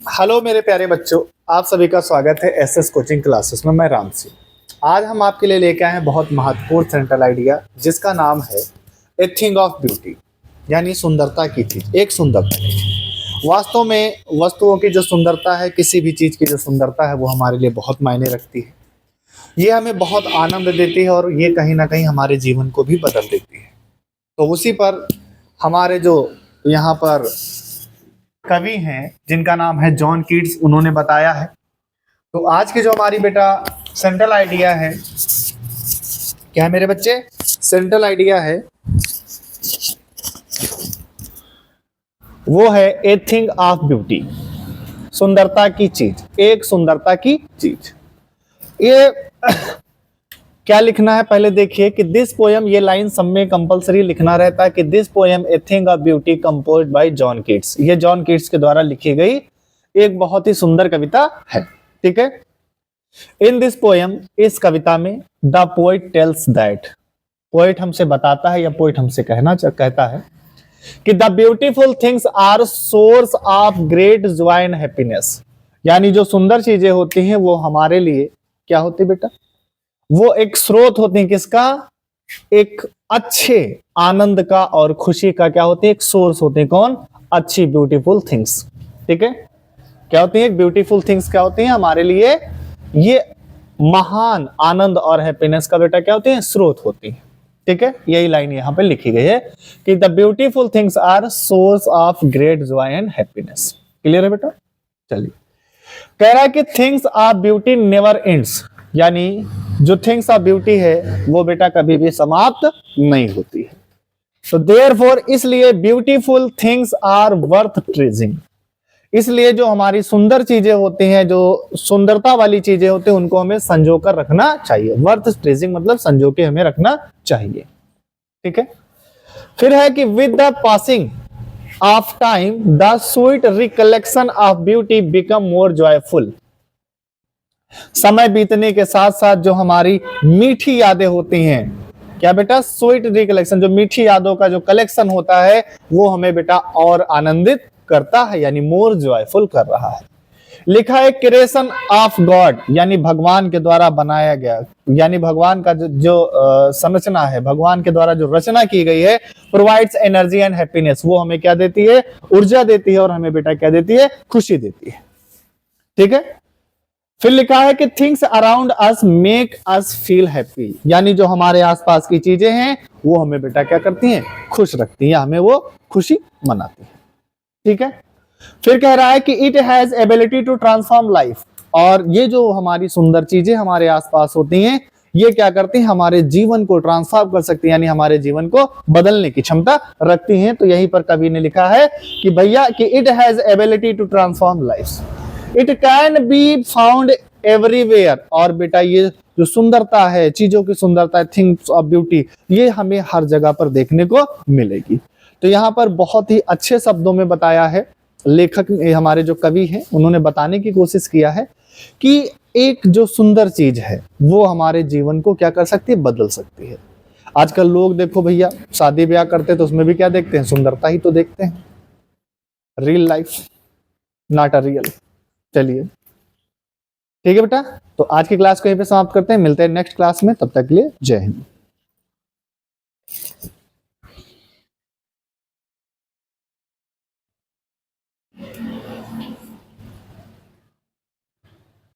Hello मेरे प्यारे बच्चों, आप सभी का स्वागत है एसएस कोचिंग क्लासेस में। मैं राम सिंह। आज हम आपके लिए लेके आए हैं बहुत महत्वपूर्ण सेंट्रल आइडिया, जिसका नाम है ए थिंग ऑफ ब्यूटी, यानी सुंदरता की चीज। एक सुंदरता वास्तव में वस्तुओं की जो सुंदरता है, किसी भी चीज की जो सुंदरता है, वो हमारे लिए बहुत मायने रखती है। ये हमें बहुत आनंद देती है और ये कहीं ना कहीं हमारे जीवन को भी बदल देती है। तो उसी पर हमारे जो यहाँ पर कवि हैं, जिनका नाम है जॉन कीट्स, उन्होंने बताया है। तो आज की जो हमारी बेटा सेंट्रल आइडिया है, क्या है मेरे बच्चे? सेंट्रल आइडिया है वो है ए थिंग ऑफ ब्यूटी, सुंदरता की चीज। एक सुंदरता की चीज। ये क्या लिखना है पहले देखिए कि दिस पोयम, ये लाइन सब में कंपलसरी लिखना रहता है कि this poem a thing of beauty composed bye John Keats. ये जॉन कीट्स के द्वारा लिखी गई एक बहुत ही सुंदर कविता है। ठीक है। इन दिस पोयम, इस कविता में the poet tells that, poet हमसे बताता है या पोइट हमसे कहता है कि the beautiful things are source of great joy and happiness. यानी जो सुंदर चीजें होती हैं वो हमारे लिए क्या होती है बेटा? वो एक स्रोत होते हैं। किसका? एक अच्छे आनंद का और खुशी का क्या होते हैं? एक सोर्स होते हैं। कौन? अच्छी ब्यूटीफुल थिंग्स। ठीक है। क्या होती है? ब्यूटीफुल थिंग्स क्या होती हैं हमारे लिए? ये महान आनंद और हैप्पीनेस का बेटा क्या होते हैं? स्रोत होती है। ठीक है। यही लाइन यहां पे लिखी गई है कि the beautiful things are source of great joy and happiness. Clear है बेटा? चलिए, कह रहा है कि things of beauty never ends, यानी जो थिंग्स ऑफ ब्यूटी है वो बेटा कभी भी समाप्त नहीं होती है। तो देयरफॉर, इसलिए ब्यूटीफुल थिंग्स आर वर्थ ट्रेजिंग, इसलिए जो हमारी सुंदर चीजें होती हैं, जो सुंदरता वाली चीजें होती हैं, उनको हमें संजो कर रखना चाहिए। वर्थ ट्रेजिंग मतलब संजो के हमें रखना चाहिए। ठीक है। फिर है कि with the passing of time the sweet recollection of beauty become more joyful. समय बीतने के साथ साथ जो हमारी मीठी यादें होती हैं, क्या बेटा? स्वीट रिकलेक्शन, जो मीठी यादों का जो कलेक्शन होता है वो हमें बेटा और आनंदित करता है, यानी मोर जॉयफुल कर रहा है। लिखा है क्रिएशन ऑफ गॉड, यानी भगवान के द्वारा बनाया गया, यानी भगवान का जो संरचना है, भगवान के द्वारा जो रचना की गई है, प्रोवाइड्स एनर्जी एंड हैप्पीनेस, वो हमें क्या देती है? ऊर्जा देती है और हमें बेटा क्या देती है? खुशी देती है। ठीक है। फिर लिखा है कि things around us make us feel happy, यानी जो हमारे आसपास की चीजें हैं वो हमें बेटा क्या करती हैं? खुश रखती हैं, हमें वो खुशी मनाती है। ठीक है। फिर कह रहा है कि it has ability to transform life, और ये जो हमारी सुंदर चीजें हमारे आसपास होती हैं ये क्या करती हैं? हमारे जीवन को ट्रांसफॉर्म कर सकती हैं, यानी हमारे जीवन को बदलने की क्षमता रखती हैं। तो यहीं पर कवि ने लिखा है कि भैया कि it has ability to transform life, it can be found everywhere. और बेटा ये जो सुंदरता है, चीजों की सुंदरता है, थिंग्स ऑफ ब्यूटी, ये हमें हर जगह पर देखने को मिलेगी। तो यहाँ पर बहुत ही अच्छे शब्दों में बताया है लेखक, हमारे जो कवि हैं, उन्होंने बताने की कोशिश किया है कि एक जो सुंदर चीज है वो हमारे जीवन को क्या कर सकती है? बदल सकती है। आजकल लोग देखो भैया, शादी ब्याह करते हैं तो उसमें भी क्या देखते हैं? सुंदरता ही तो देखते हैं। Real life not a real. चलिए, ठीक है बेटा। तो आज की क्लास को यहीं पे समाप्त करते हैं, मिलते हैं नेक्स्ट क्लास में। तब तक के लिए जय हिंद।